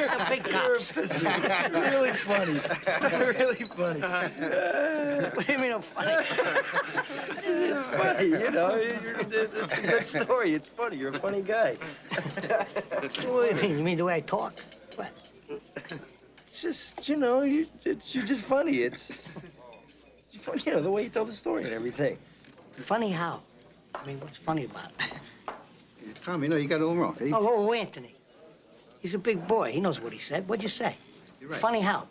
the big cops. Really funny. Really funny. What do you mean I'm funny? It's funny, you know. It's a good story. It's funny. You're a funny guy. What do you mean? You mean the way I talk? What? It's just, you know, you're just funny. It's funny, you know, the way you tell the story and everything. Funny how? I mean, what's funny about it? Tom, you know, you got it all wrong. Oh, Anthony. He's a big boy. He knows what he said. What'd you say? You're right. Funny how?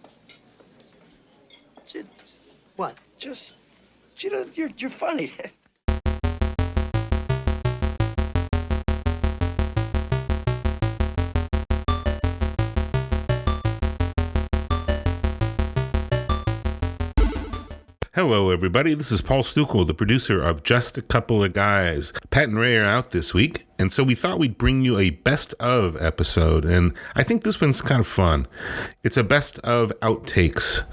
What? Just, you know, you're funny. Hello, everybody. This is Paul Stukel, the producer of Just a Couple of Guys. Pat and Ray are out this week, and so we thought we'd bring you a best of episode, and I think this one's kind of fun. It's a best of outtakes.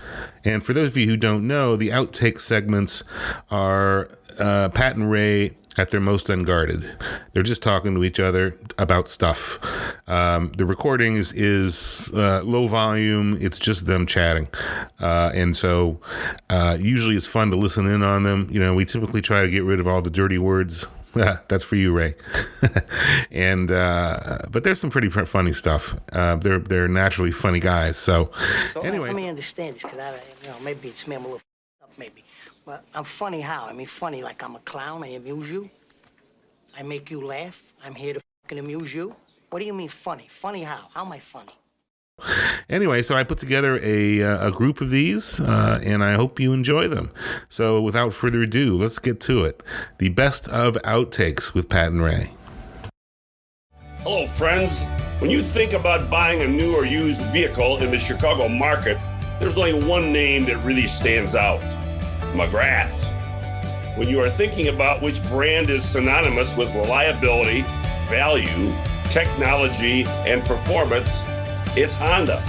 And for those of you who don't know, the outtake segments are Pat and Ray at their most unguarded. They're just talking to each other about stuff. The recording is low volume. It's just them chatting. And so usually it's fun to listen in on them. You know, we typically try to get rid of all the dirty words. That's for you, Ray. And but there's some pretty funny stuff. They're naturally funny guys. So anyway, let me understand this, because maybe it's me. I'm a little up, maybe. But I'm funny how? I mean, funny like I'm a clown. I amuse you. I make you laugh. I'm here to fucking amuse you. What do you mean funny? Funny how? How am I funny? Anyway, so I put together a group of these, and I hope you enjoy them. So without further ado, let's get to it. The best of outtakes with Pat and Ray. Hello, friends. When you think about buying a new or used vehicle in the Chicago market, there's only one name that really stands out: McGrath. When you are thinking about which brand is synonymous with reliability, value, technology, and performance, it's Honda.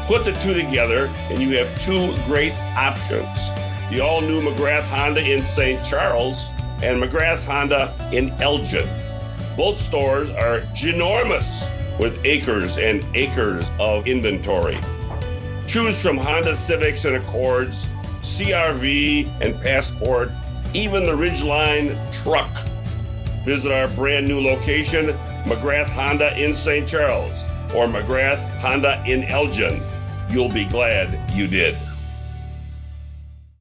Put the two together and you have two great options: the all-new McGrath Honda in St. Charles and McGrath Honda in Elgin. Both stores are ginormous with acres and acres of inventory. Choose from Honda Civics and Accords, CR-V and Passport, even the Ridgeline truck. Visit our brand new location, McGrath Honda in St. Charles or McGrath Honda in Elgin. You'll be glad you did.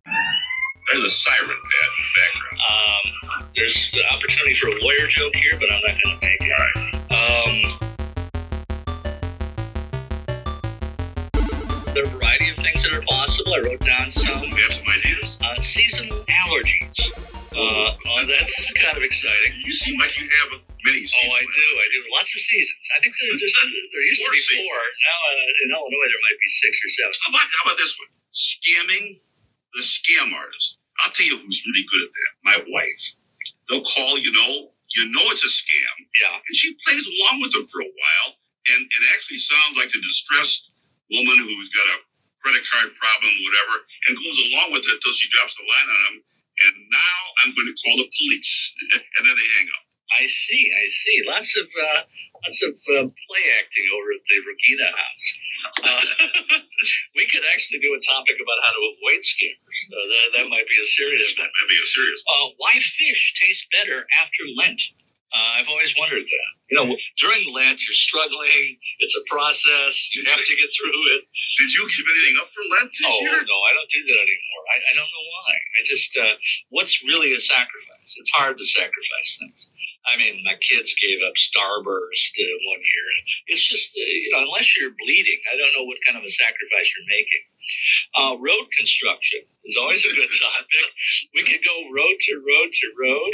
There's a siren, Pat, in the background. There's the opportunity for a lawyer joke here, but I'm not going to make it. All right. There are a variety of things that are possible. I wrote down some. We have some ideas. Seasonal allergies. That's kind of exciting. You seem like you have many seasons. Oh, I do. Lots of seasons. I think there used to be four. Now in Illinois there might be 6 or 7. How about this one? Scamming the scam artist. I'll tell you who's really good at that. My wife. They'll call, you know it's a scam. Yeah. And she plays along with them for a while and actually sounds like a distressed woman who's got a credit card problem, whatever, and goes along with it until she drops the line on them. And now I'm going to call the police. And then they hang up. I see. Lots of play acting over at the Regina House. We could actually do a topic about how to avoid scammers. That might be a serious one. That'd be a serious one. Why fish taste better after Lent? I've always wondered that. You know, during Lent, you're struggling. It's a process. You have to get through it. Did you give anything up for Lent this year? No, I don't do that anymore. I don't know why. I just, what's really a sacrifice? It's hard to sacrifice things. I mean, my kids gave up Starburst one year. It's just, unless you're bleeding, I don't know what kind of a sacrifice you're making. Road construction is always a good topic. We could go road to road to road.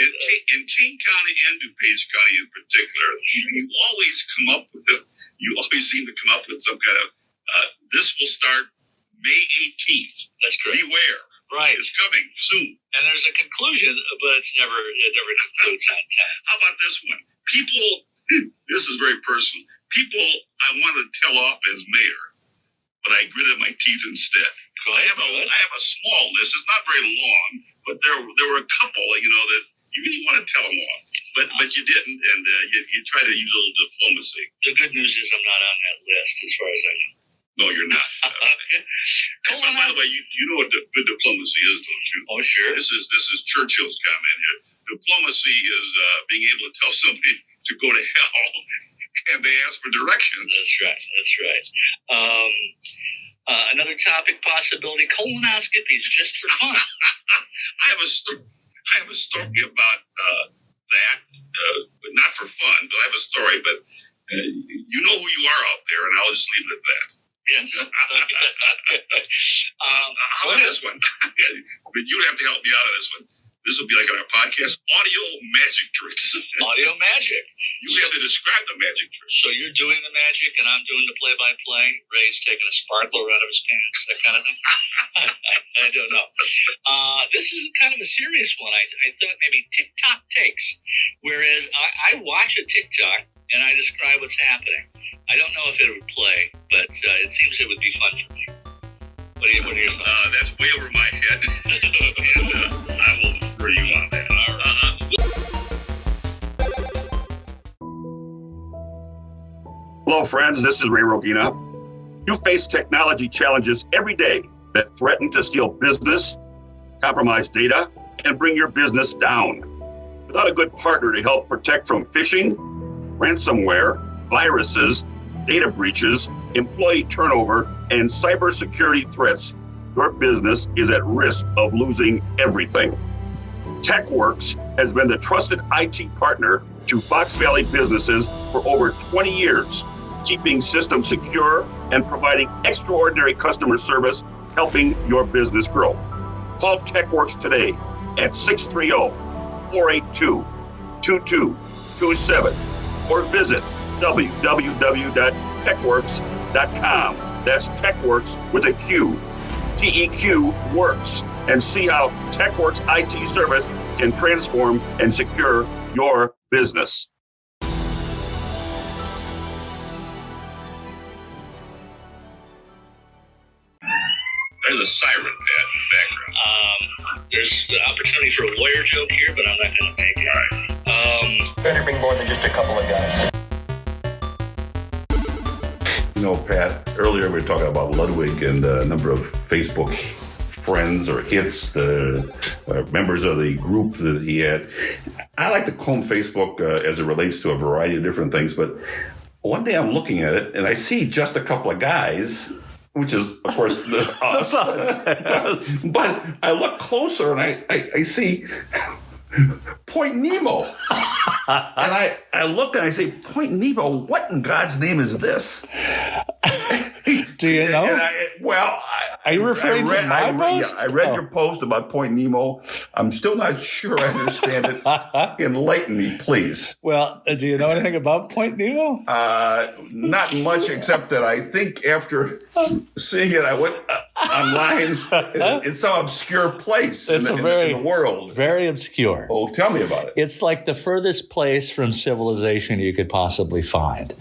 In King County and DuPage County in particular, you always seem to come up with some kind of, this will start May 18th. That's correct. Beware. Right. It's coming soon. And there's a conclusion, but it never concludes on time. How about this one? People, this is very personal. People I want to tell off as mayor, but I gritted my teeth instead. I have a small list. It's not very long, but there were a couple, that You didn't want to tell them all, but you didn't, and you tried to use a little diplomacy. The good news is I'm not on that list, as far as I know. No, you're not. And by the way, you know what good diplomacy is, don't you? Oh, sure. This is Churchill's comment here. Diplomacy is being able to tell somebody to go to hell, and they ask for directions. That's right. That's right. Another topic possibility: colonoscopies, just for fun. I have a story about that, but not for fun. But I have a story, but you know who you are out there, and I'll just leave it at that. Yes. How about this one? But you'd have to help me out on this one. This will be like on our podcast, audio magic tricks. Audio magic. You have to describe the magic tricks. So you're doing the magic and I'm doing the play-by-play. Ray's taking a sparkler out of his pants, that kind of thing. I don't know. This is kind of a serious one. I thought maybe TikTok takes. Whereas I watch a TikTok and I describe what's happening. I don't know if it would play, but it seems it would be fun for me. What are your thoughts? That's way over my head. And I will defer you on that. Hello, friends. This is Ray Rogina. You face technology challenges every day that threaten to steal business, compromise data, and bring your business down. Without a good partner to help protect from phishing, ransomware, viruses, data breaches, employee turnover, and cybersecurity threats, your business is at risk of losing everything. TechWorks has been the trusted IT partner to Fox Valley businesses for over 20 years, keeping systems secure and providing extraordinary customer service, helping your business grow. Call TechWorks today at 630-482-2227 or visit www.techworks.com. That's TechWorks with a Q. TEQ works. And see how TechWorks IT service can transform and secure your business. There's a siren, Pat, in the background. There's an opportunity for a lawyer joke here, but I'm not going to make it. All right. Better bring more than just a couple of guys. You know, Pat, earlier we were talking about Ludwig and the number of Facebook friends or hits, the members of the group that he had. I like to comb Facebook as it relates to a variety of different things, but one day I'm looking at it and I see just a couple of guys, which is, of course, us. But I look closer and I see Point Nemo. And I look and I say, Point Nemo, what in God's name is this? Do you know? Are you referring to my post? I read your post about Point Nemo. I'm still not sure I understand it. Enlighten me, please. Well, do you know anything about Point Nemo? Not much, except that I think after seeing it, I went online in some obscure place in the world. Very obscure. Oh, tell me about it. It's like the furthest place from civilization you could possibly find.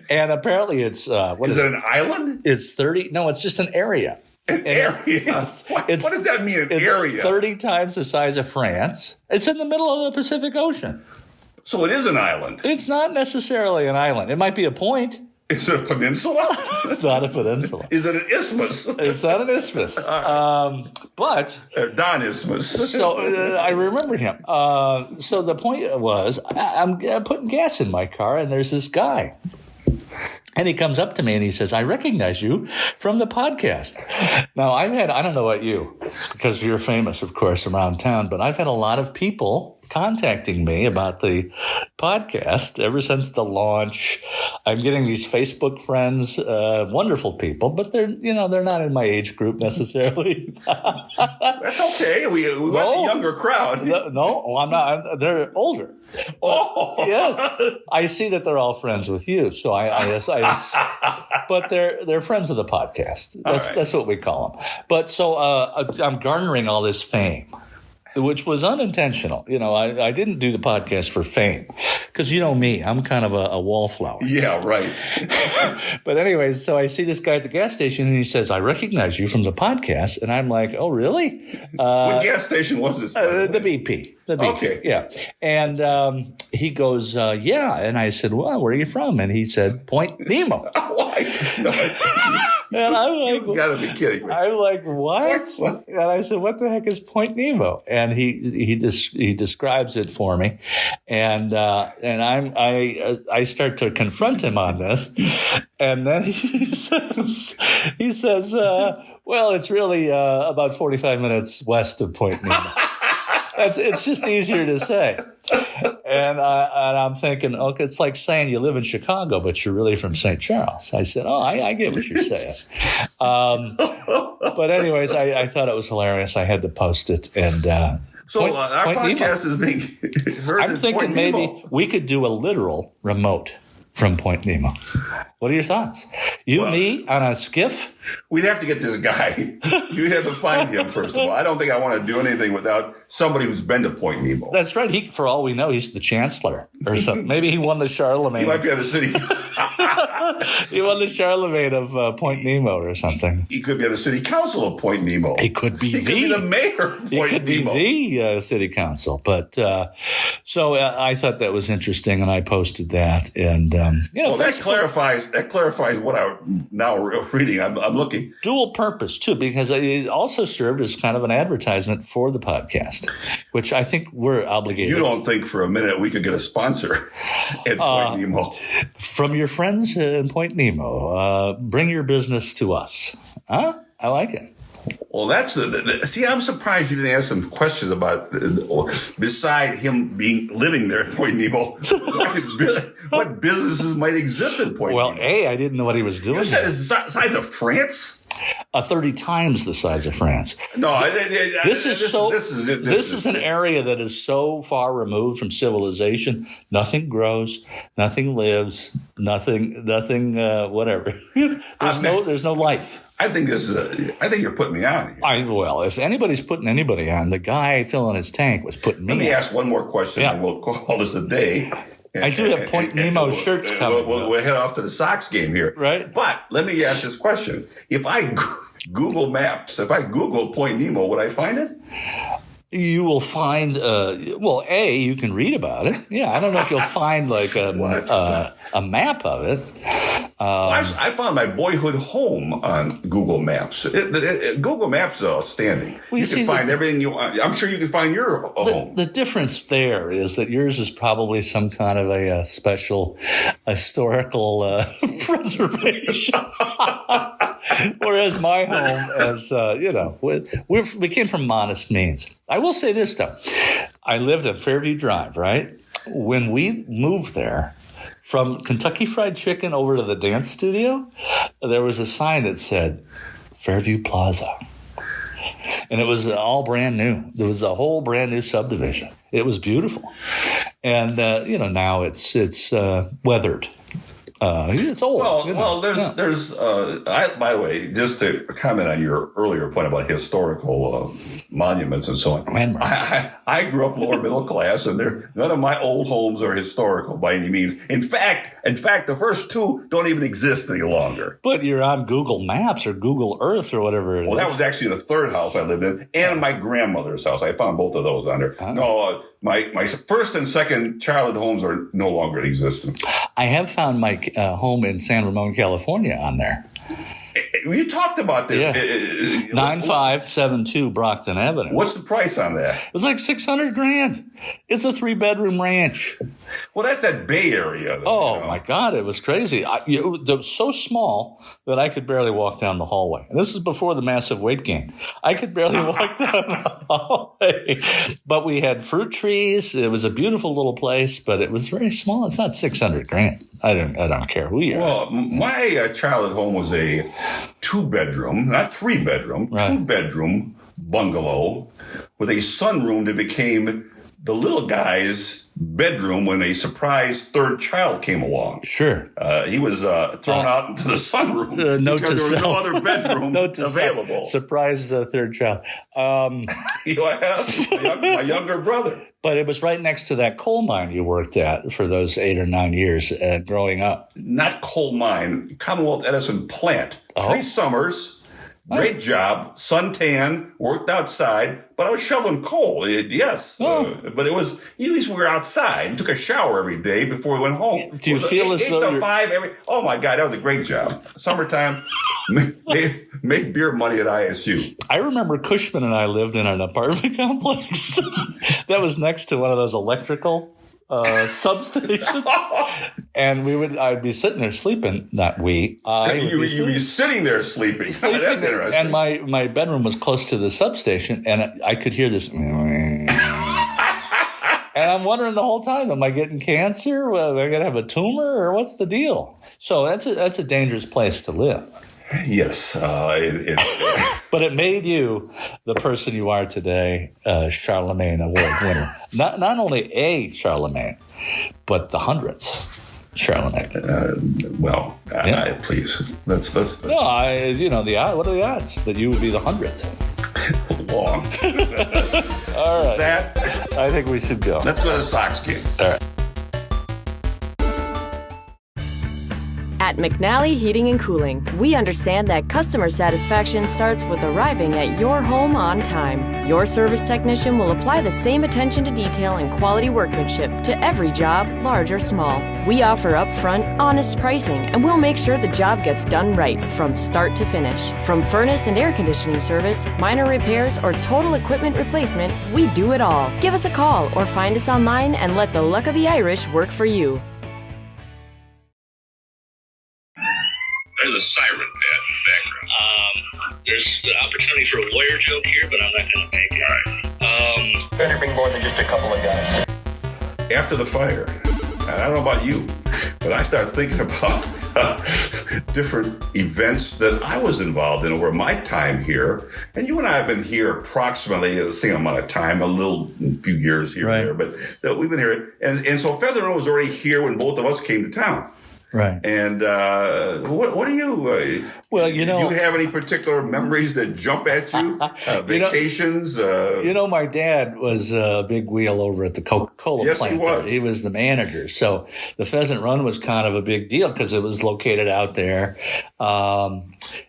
And apparently it's is it an island? It's 30. No, it's just an area. An area? What does that mean, an area? 30 times the size of France. It's in the middle of the Pacific Ocean. So it is an island. It's not necessarily an island. It might be a point. Is it a peninsula? It's not a peninsula. Is it an isthmus? It's not an isthmus. But Don Isthmus. So I remember him. So the point was, I'm putting gas in my car, and there's this guy. And he comes up to me and he says, I recognize you from the podcast. Now, I don't know about you, because you're famous, of course, around town, but I've had a lot of people contacting me about the podcast ever since the launch. I'm getting these Facebook friends, wonderful people, but they're not in my age group necessarily. That's okay. We want the younger crowd. No, I'm not. They're older. Oh, yes. I see that they're all friends with you, so but they're friends of the podcast. That's what we call them. But so I'm garnering all this fame. which was unintentional. You know, I didn't do the podcast for fame because you know me, I'm kind of a wallflower. Yeah, right. But anyway, so I see this guy at the gas station and he says, I recognize you from the podcast. And I'm like, oh, really? What gas station was this? The BP. The BP. Okay. Yeah. And he goes, yeah. And I said, well, where are you from? And he said, Point Nemo. Why? No, And I'm like, you gotta be kidding me. I'm like, what? What? And I said, what the heck is Point Nemo? And he describes it for me, and I start to confront him on this, and then he says, well, it's really about 45 minutes west of Point Nemo. It's just easier to say. And I'm thinking, okay, it's like saying you live in Chicago, but you're really from St. Charles. I said, oh, I get what you're saying. But anyways, I thought it was hilarious. I had to post it. And our podcast is being heard. I'm thinking maybe we could do a literal remote from Point Nemo. What are your thoughts? Me on a skiff? We'd have to get this guy. You'd have to find him, first of all. I don't think I want to do anything without somebody who's been to Point Nemo. That's right. For all we know, he's the chancellor or something. Maybe he won the Charlemagne. He might be on the city. He won the Charlemagne of Point Nemo or something. He could be on the city council of Point Nemo. He could be the mayor of Point Nemo. He could be the city council. But so I thought that was interesting, and I posted that. And that clarifies what I'm now reading. I'm looking. Dual purpose too, because it also served as kind of an advertisement for the podcast, which I think we're obligated. You don't think for a minute we could get a sponsor at Point Nemo? From your friends in Point Nemo, bring your business to us. Huh? I like it. Well, that's see. I'm surprised you didn't ask some questions about beside him living there at Point Nemo. What businesses might exist at Point Nemo? Well, I didn't know what he was doing. You said it's the size of France. 30 times the size of France. No, this is an area that is so far removed from civilization. Nothing grows, nothing lives, nothing. Whatever. There's no life. I think you're putting me on here. Well, if anybody's putting anybody on, the guy filling his tank was putting me on. Let me ask one more question, and we'll call this a day. I do have Point Nemo shirts coming. We'll head off to the Sox game here. Right. But let me ask this question. If I Google Maps, if I Google Point Nemo, would I find it? You will find, you can read about it. Yeah, I don't know if you'll find like a map of it. I found my boyhood home on Google Maps. Google Maps is outstanding. Well, you can find everything you want. I'm sure you can find your home. The difference there is that yours is probably some kind of a special historical preservation. Whereas my home, as we came from modest means. I will say this, though. I lived at Fairview Drive, right? When we moved there, from Kentucky Fried Chicken over to the dance studio, there was a sign that said Fairview Plaza. And it was all brand new. There was a whole brand new subdivision. It was beautiful. And, now it's weathered. It's old. By the way, just to comment on your earlier point about historical monuments and so on. I grew up lower middle class, and none of my old homes are historical by any means. In fact, the first two don't even exist any longer. But you're on Google Maps or Google Earth or whatever it is. Well, that was actually the third house I lived in, and my grandmother's house. I found both of those on there. No, my first and second childhood homes are no longer in existence. I have found my home in San Ramon, California on there. You talked about this. Yeah. 9572 Brockton Avenue. What's the price on that? It was like $600,000. It's a 3-bedroom ranch. Well, that's that Bay Area. Though, my God, it was crazy. It was so small that I could barely walk down the hallway. And this is before the massive weight gain. I could barely walk down the hallway. But we had fruit trees. It was a beautiful little place, but it was very small. It's not $600,000. I don't care who you are. Well, my childhood home was a 2-bedroom, not 3-bedroom, 2-bedroom bungalow with a sunroom that became the little guy's bedroom when a surprise third child came along. Sure. He was thrown out into the sunroom note because to there was no self. other bedroom available. Surprise third child. You have my younger brother. But it was right next to that coal mine you worked at for those 8 or 9 years growing up. Not coal mine, Commonwealth Edison plant. 3 summers. Great job, suntan, worked outside, but I was shoveling coal. Yes, but it was at least we were outside. Took a shower every day before we went home. Do you feel as though 8 to 5 every? Oh my God, that was a great job. Summertime, made beer money at ISU. I remember Cushman and I lived in an apartment complex that was next to one of those electrical substation, and I'd be sitting there sleeping. You'd be sitting there sleeping. That's interesting. And my bedroom was close to the substation, and I could hear this. And I'm wondering the whole time, am I getting cancer? Am I going to have a tumor, or what's the deal? So that's a dangerous place to live. Yes. But it made you the person you are today, Charlemagne Award winner. Not only a Charlemagne, but the 100th Charlemagne. Please. Let's. No, what are the odds that you would be the 100th? Long. All right. That. I think we should go. Let's go to the Sox game. All right. At McNally Heating and Cooling, we understand that customer satisfaction starts with arriving at your home on time. Your service technician will apply the same attention to detail and quality workmanship to every job, large or small. We offer upfront, honest pricing, and we'll make sure the job gets done right from start to finish. From furnace and air conditioning service, minor repairs, or total equipment replacement, we do it all. Give us a call or find us online and let the luck of the Irish work for you. There's a siren, Pat, in the background. There's an opportunity for a lawyer joke here, but I'm not going to take it. All right. Better bring more than just a couple of guys. After the fire, and I don't know about you, but I started thinking about different events that I was involved in over my time here. And you and I have been here approximately the same amount of time, few years here and there, but we've been here. And so Pheasant Run was already here when both of us came to town. Right. And what do you? Well, do you have any particular memories that jump at you? Vacations? My dad was a big wheel over at the Coca-Cola plant. He was. He was the manager. So the Pheasant Run was kind of a big deal because it was located out there.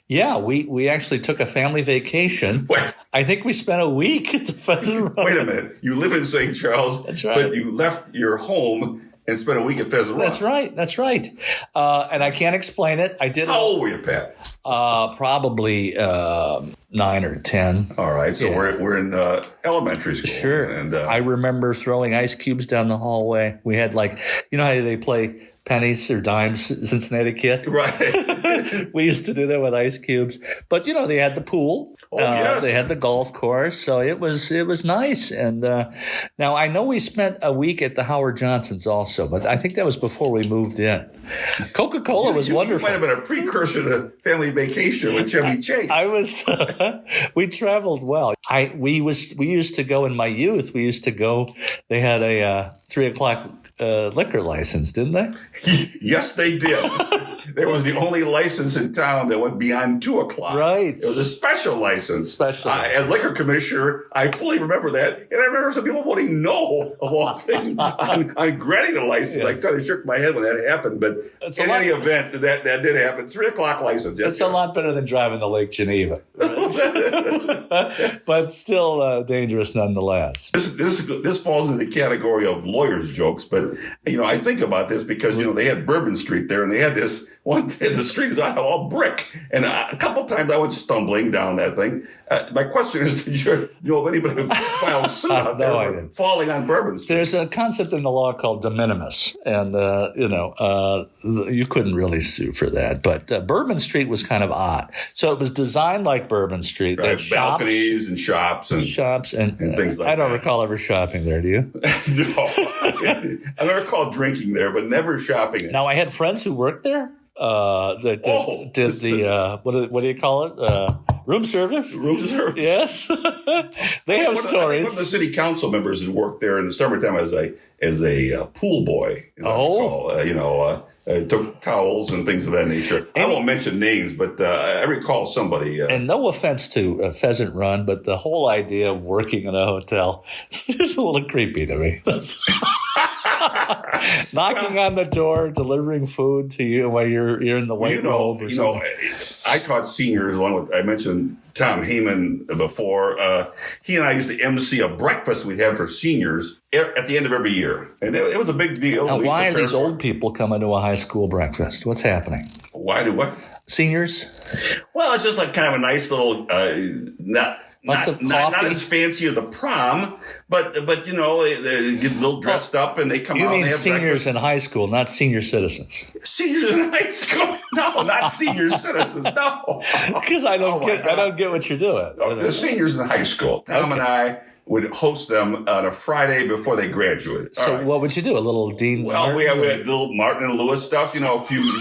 We actually took a family vacation. What? I think we spent a week at the Pheasant Run. Wait a minute. You live in St. Charles. That's right. But you left your home and spent a week at Pheasant Run. That's right. And I can't explain it. I did. How old were you, Pat? Probably 9 or 10. All right, so we're in elementary school. Sure. And I remember throwing ice cubes down the hallway. We had how they play pennies or dimes, Cincinnati Kid? Right. We used to do that with ice cubes. But, they had the pool. Yes. They had the golf course. So it was nice. And now I know we spent a week at the Howard Johnsons also, but I think that was before we moved in. Coca-Cola was wonderful. You might have been a precursor to family vacation with Chevy Chase. I was. We traveled well. We used to go in my youth. We used to go. They had a 3 o'clock liquor license, didn't they? Yes, they did. There was the only license in town that went beyond 2 o'clock. Right. It was a special license. As liquor commissioner, I fully remember that. And I remember some people voting no of all things on granting the license. Yes. I kind of shook my head when that happened. But in any event, that did happen. 3 o'clock license. It's a lot better than driving to Lake Geneva. But still dangerous nonetheless. This falls in the category of lawyers' jokes. But, I think about this because, they had Bourbon Street there and they had this one, the street is all brick. And a couple times I went stumbling down that thing. My question is, did you know of anybody who filed suit out there for falling on Bourbon Street? There's a concept in the law called de minimis. And, you couldn't really sue for that. But Bourbon Street was kind of odd. So it was designed like Bourbon Street. Right, balconies and shops and things like that. I don't recall ever shopping there, do you? No. I never recall drinking there, but never shopping. Now, I had friends who worked there. That did the what do you call it? Room service? Room service. Yes. They have stories. One of the city council members had worked there in the summertime as a pool boy. Took towels and things of that nature. I won't mention names, but I recall somebody. And no offense to Pheasant Run, but the whole idea of working in a hotel is a little creepy to me. Knocking on the door, delivering food to you while you're in the white robe or something. I taught seniors along with, I mentioned Tom Heyman before. He and I used to MC a breakfast we'd have for seniors at the end of every year. And it was a big deal. Now, why are these old people coming to a high school breakfast? What's happening? Why do what? Seniors? Well, it's just like kind of a nice little, not as fancy as the prom, but they get a little dressed up and they come out. You mean and have seniors breakfast. in high school, not senior citizens? Seniors in high school? No, not senior citizens. No, because I don't get what you're doing. The seniors in high school. Tom and I would host them on a Friday before they graduated. So what would you do? A little Dean Well, Martin? we had little Martin and Lewis stuff, a few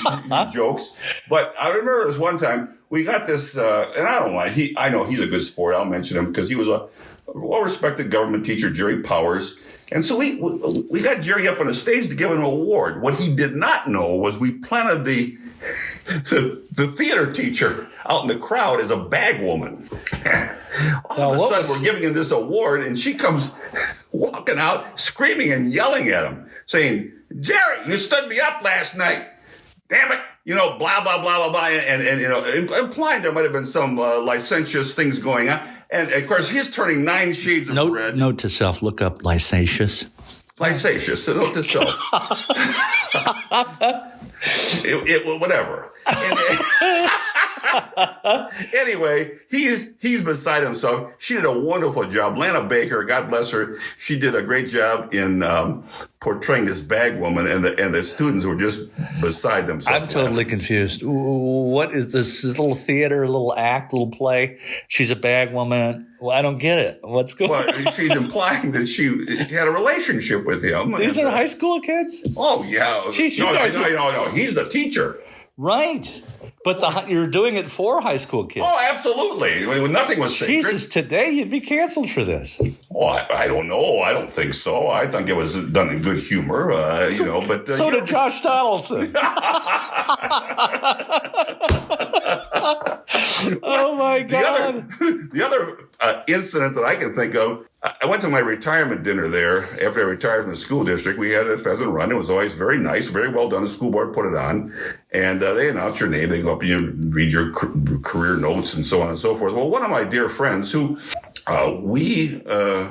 jokes. But I remember this one time we got this, and I don't know, I know he's a good sport. I'll mention him because he was a well-respected government teacher, Jerry Powers. And so we got Jerry up on the stage to give him an award. What he did not know was we planted the theater teacher out in the crowd as a bag woman. All of a sudden, we're giving him this award, and she comes walking out, screaming and yelling at him, saying, "Jerry, you stood me up last night. Damn it." Blah, blah, blah, blah, blah, and implying there might have been some licentious things going on. And, of course, he's turning 9 shades of red. Note to self, look up licentious. Licentious, so note to self. Whatever. Anyway, he's beside himself. She did a wonderful job. Lana Baker, God bless her, she did a great job in portraying this bag woman, and the students were just beside themselves. I'm totally confused. What is this little theater, little act, little play? She's a bag woman. Well, I don't get it. What's going on? Well, she's implying that she had a relationship with him. These are high school kids? Oh, yeah. Jeez, No. He's the teacher. Right. But you're doing it for high school kids. Oh, absolutely. Nothing was sacred. Jesus, today you'd be canceled for this. Oh, I don't know. I don't think so. I think it was done in good humor, but... so did Josh Donaldson. Oh, my God. The other incident that I can think of, I went to my retirement dinner there after I retired from the school district. We had a Pheasant Run. It was always very nice, very well done. The school board put it on. And they announce your name. They go up and you read your career notes and so on and so forth. Well, one of my dear friends who we were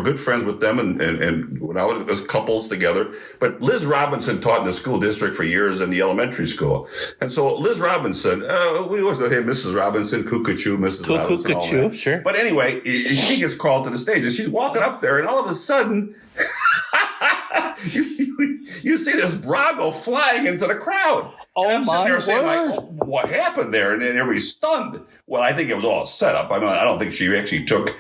good friends with them and when I was as couples together. But Liz Robinson taught in the school district for years in the elementary school. And so Liz Robinson, we always say Mrs. Robinson, Cuckoo, Mrs. Robinson. Cuckoo, sure. But anyway, she gets called to the stage and she's walking up there and all of a sudden you see this bra go flying into the crowd. Oh, and I'm sitting my there saying, word. like, what happened there? And then everybody's stunned. Well, I think it was all set up. I mean, I don't think she actually took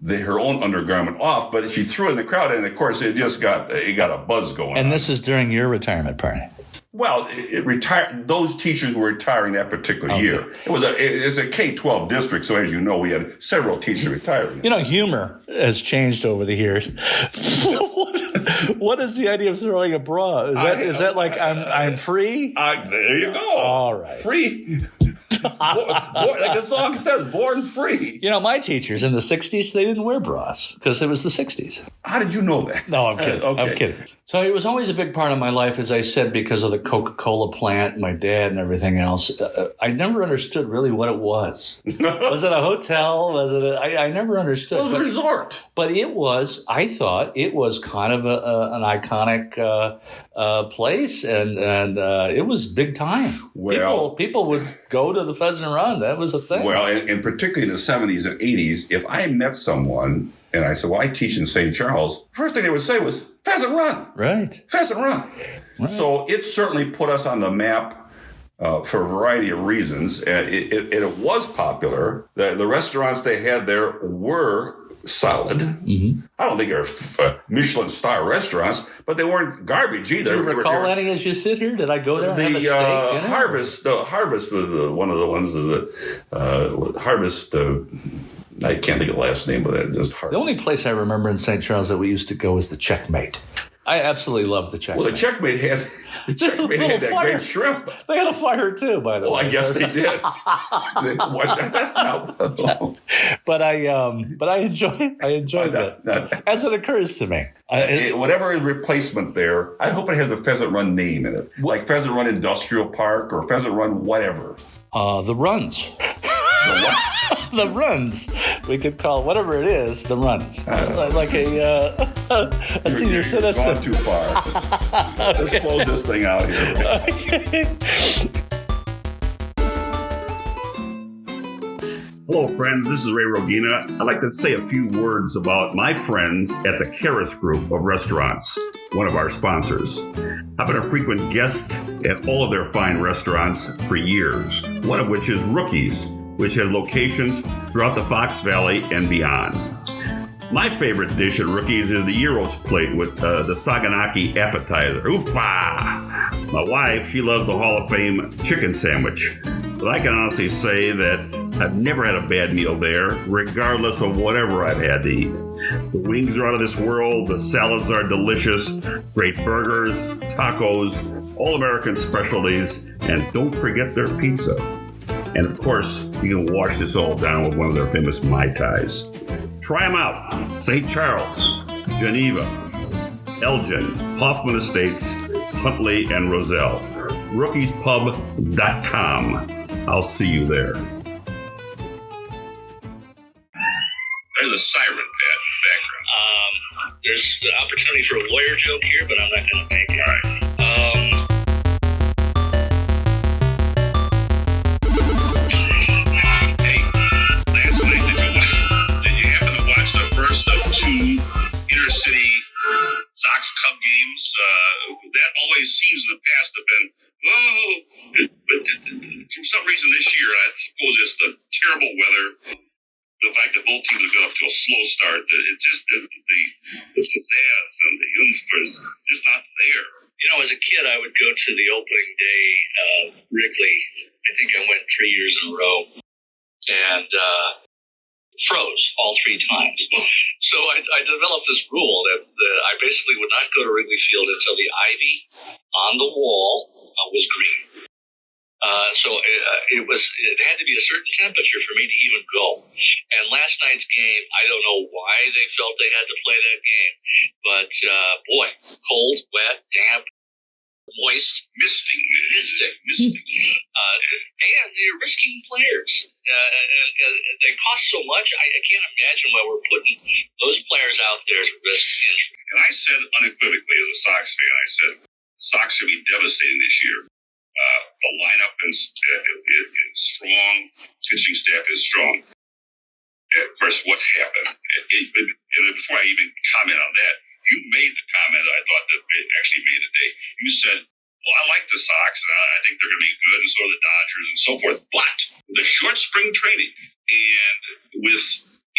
her own undergarment off, but she threw it in the crowd, and of course, it got a buzz going on. And this is during your retirement party. Well, those teachers were retiring that particular year. It's a K-12 district, so as you know, we had several teachers retiring. Humor has changed over the years. What is the idea of throwing a bra? Is that like I'm free? There you go. All right. Free. Like the song says, born free. My teachers in the 60s, they didn't wear bras because it was the 60s. How did you know that? No, I'm kidding. Okay. I'm kidding. So it was always a big part of my life, as I said, because of the Coca-Cola plant, my dad, and everything else. I never understood really what it was. Was it a hotel? Was it I never understood. It was a resort. But I thought it was kind of an iconic place, and it was big time. Well, people would go to the Pheasant Run. That was a thing. Well, and particularly in the 70s and 80s, if I met someone and I said, well, I teach in St. Charles, the first thing they would say was, Pheasant Run. Right. Pheasant Run. Right. So it certainly put us on the map for a variety of reasons. It was popular. The restaurants they had there were solid. Mm-hmm. I don't think they're Michelin star restaurants, but they weren't garbage either. Do you recall any as you sit here? Did I go there and have a steak dinner? Harvest, one of the ones Harvest. I can't think of the last name of that. Just Harvest. The only place I remember in St. Charles that we used to go was the Checkmate. I absolutely love the Checkmate. Well, the Checkmate had that great shrimp. They had a fire too, by the way. Well, I guess they did. But I enjoyed that as it occurs to me. Whatever is replacement there, I hope it has the Pheasant Run name in it, like Pheasant Run Industrial Park or Pheasant Run whatever. The Runs. The Runs. We could call whatever it is the Runs. Like a senior citizen. You're gone too far. Let's close this thing out here. Okay. Hello, friends. This is Ray Rodina. I'd like to say a few words about my friends at the Karis Group of Restaurants, one of our sponsors. I've been a frequent guest at all of their fine restaurants for years, one of which is Rookies, which has locations throughout the Fox Valley and beyond. My favorite dish at Rookies is the Gyros plate with the Saganaki appetizer. Oopa! My wife, she loves the Hall of Fame chicken sandwich. But I can honestly say that I've never had a bad meal there, regardless of whatever I've had to eat. The wings are out of this world, the salads are delicious, great burgers, tacos, all-American specialties, and don't forget their pizza. And of course, you can wash this all down with one of their famous Mai Tais. Try them out. St. Charles, Geneva, Elgin, Hoffman Estates, Huntley, and Roselle. Rookiespub.com. I'll see you there. There's a siren, Pat, in the background. There's an opportunity for a lawyer joke here, but I'm not going to take it. All right. Hey, last night, did you happen to watch the first of two inner-city Sox Cub games? That always seems in the past have been, but for some reason this year, I suppose it's the terrible weather, the fact that both teams have got up to a slow start, that it just, the pizzazz and the oomph is just not there. You know, as a kid, I would go to the opening day of Wrigley. I think I went 3 years in a row, and froze all 3 times. So I developed this rule that I basically would not go to Wrigley Field until the ivy on the wall was green. So it had to be a certain temperature for me to even go. And last night's game, I don't know why they felt they had to play that game, but boy, cold, wet, damp, moist, misting. And you're risking players. And they cost so much, I can't imagine why we're putting those players out there to risk injury. And I said unequivocally as a Sox fan, I said, Sox should be devastating this year. The lineup is strong. Pitching staff is strong. Of course, what happened? And before I even comment on that, you made the comment that I thought that actually made the day. You said, well, I like the Sox, and I think they're going to be good, and so are the Dodgers, and so forth. But with a short spring training and with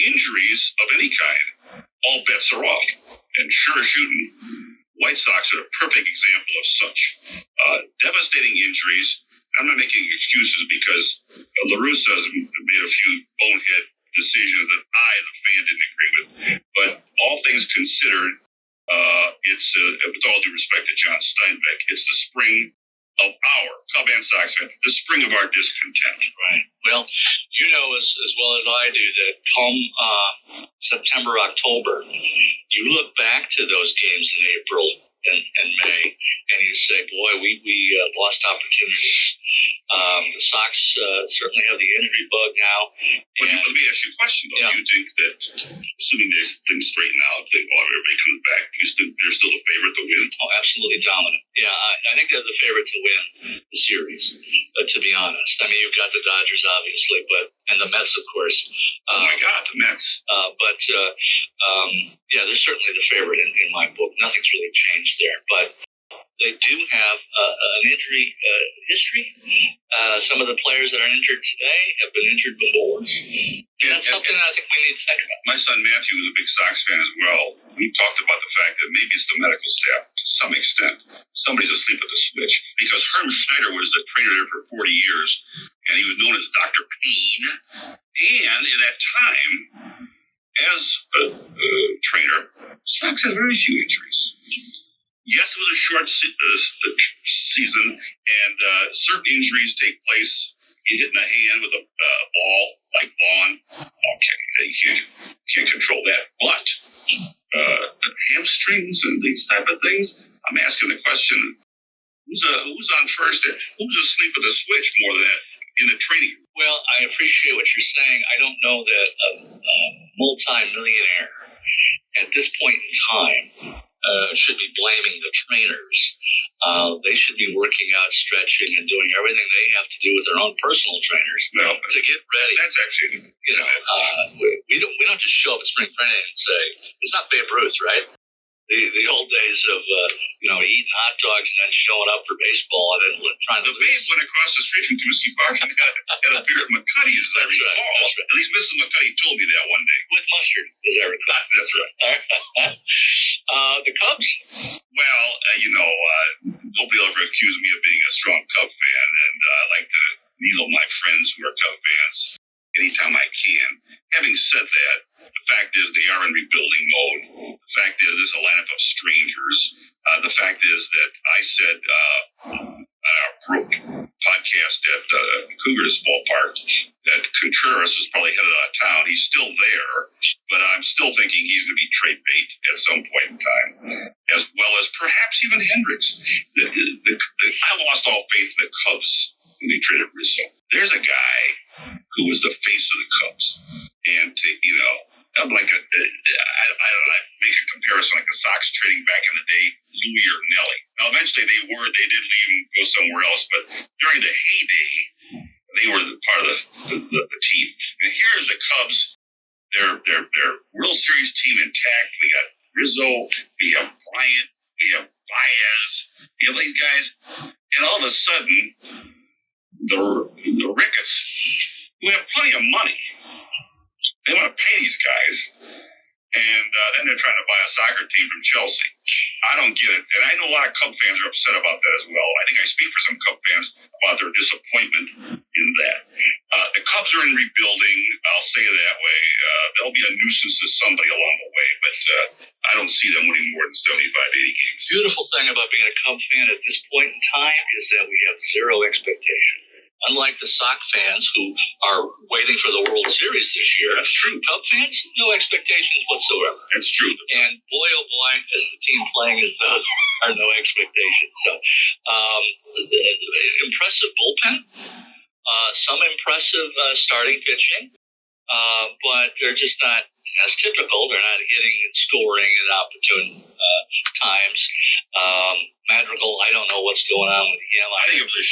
injuries of any kind, all bets are off. And sure as shooting, White Sox are a perfect example of such. Devastating injuries. I'm not making excuses because La Russa has made a few bonehead decisions that I, the fan, didn't agree with. But all things considered, it's, with all due respect to John Steinbeck, it's the spring of our Cub and Sox fan, the spring of our discontent. Right. Well, you know as well as I do that come September, October, you look back to those games in April and May, and you say, boy, we lost opportunities. The Sox certainly have the injury bug now. Let me ask you a question, though. Yeah. You think that, assuming things straighten out, everybody comes back, they're still the favorite to win? Oh, absolutely dominant. Yeah, I think they're the favorite to win the series, to be honest. I mean, you've got the Dodgers, obviously, and the Mets, of course. Oh, my God, the Mets. Yeah, they're certainly the favorite in my book. Nothing's really changed there. But they do have an injury history. Some of the players that are injured today have been injured before. And that's something that I think we need to think about. My son Matthew is a big Sox fan as well. We talked about the fact that maybe it's the medical staff to some extent. Somebody's asleep at the switch because Herm Schneider was the trainer there for 40 years, and he was known as Dr. Pain. And in that time, as a trainer, Sox had very few injuries. Yes, it was a short season, and certain injuries take place. You hit in the hand with a ball like Vaughn. Okay, you can't control that. But hamstrings and these type of things, I'm asking the question: who's on first? Who's asleep at the switch more than that in the training? Well, I appreciate what you're saying. I don't know that a multi-millionaire at this point in time should be blaming the trainers. They should be working out, stretching, and doing everything they have to do with their own personal trainers to get ready. That's actually, we don't just show up at spring training and say it's not Babe Ruth, right? The old days of eating hot dogs and then showing up for baseball and then trying to. The Babe went across the street from Comiskey Park and had a beer at McCuddy's. As I recall. That's right. At least Mrs. McCuddy told me that one day. With mustard, as I recall. That's right. The Cubs? Well, nobody ever accused me of being a strong Cub fan, and I like to needle my friends who are Cub fans anytime I can. Having said that, the fact is they are in rebuilding mode. The fact is there's a lineup of strangers. The fact is that I said on our group podcast at Cougars ballpark that Contreras is probably headed out of town. He's still there, but I'm still thinking he's going to be trade bait at some point in time, as well as perhaps even Hendricks. I lost all faith in the Cubs when they traded Rizzo. There's a guy who was the face of the Cubs, and I'm like I don't know, it makes a comparison like the Sox trading back in the day, Louis or Nelly. Now eventually they did leave and go somewhere else, but during the heyday, they were part of the team. And here are the Cubs, their World Series team intact. We got Rizzo, we have Bryant, we have Baez, we have these guys, and all of a sudden, the Ricketts, who have plenty of money, they want to pay these guys, and then they're trying to buy a soccer team from Chelsea. I don't get it, and I know a lot of Cub fans are upset about that as well. I think I speak for some Cub fans about their disappointment in that. The Cubs are in rebuilding, I'll say it that way. They'll be a nuisance to somebody along the way, but I don't see them winning more than 75, 80 games. Beautiful thing about being a Cub fan at this point in time is that we have zero expectation. Unlike the Sox fans who are waiting for the World Series this year. That's true. Cub fans, no expectations whatsoever. That's true. And boy, oh boy, as the team playing is done, there are no expectations. So, impressive bullpen, some impressive starting pitching, but they're just not as typical. They're not hitting and scoring at opportune times. Madrigal, I don't know what's going on with him. I think it was the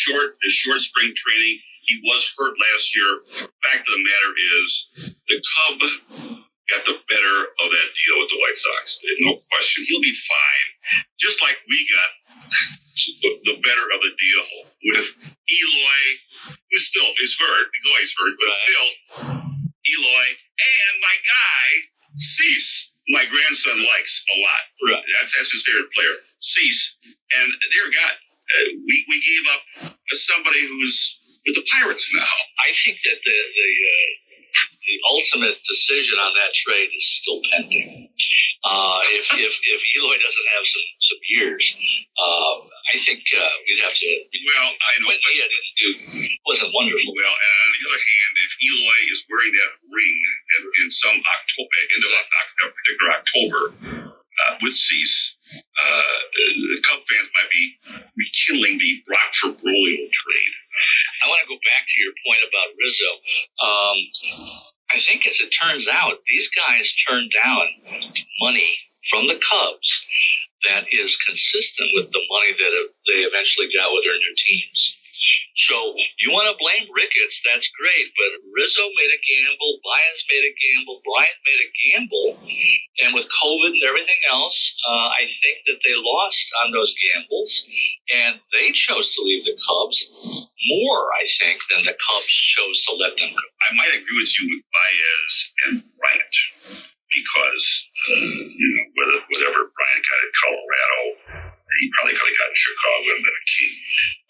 short spring training. He was hurt last year. Fact of the matter is, the Cub got the better of that deal with the White Sox. No question. He'll be fine. Just like we got the better of the deal with Eloy, who still is hurt. He's always hurt, but still, Eloy, and my guy, Cease, my grandson likes a lot. Right. That's his favorite player, Cease. And dear God, we gave up somebody who's with the Pirates now. I think that the ultimate decision on that trade is still pending. If Eloy doesn't have some years, I think we'd have to. Well, I know Buendia wasn't wonderful. Well, and on the other hand, if Eloy is wearing that ring in some particular October with Cease, the Cub fans might be rekindling the Rockford Broglio trade. I want to go back to your point about Rizzo. I think, as it turns out, these guys turned down money from the Cubs that is consistent with the money that they eventually got with their new teams. So you want to blame Ricketts, that's great, but Rizzo made a gamble, Baez made a gamble, Bryant made a gamble, and with COVID and everything else, I think that they lost on those gambles, and they chose to leave the Cubs more, I think, than the Cubs chose to let them go. I might agree with you with Baez and Bryant because, whatever Bryant got in Colorado, he probably could have gotten Chicago and been a king.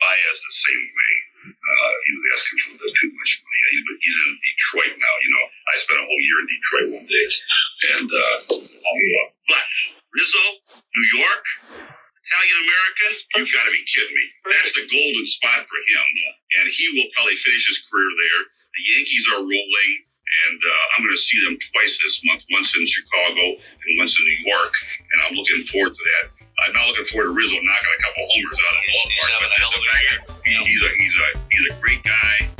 Baez the same way. He was asking for too much money. He's in Detroit now. I spent a whole year in Detroit one day. And but Rizzo, New York, Italian American, you've got to be kidding me. That's the golden spot for him. And he will probably finish his career there. The Yankees are rolling. And I'm going to see them twice this month, once in Chicago and once in New York. And I'm looking forward to that. I'm not looking forward to Rizzo knocking a couple homers out of the ballpark. He's having a hell of a year. He's a great guy.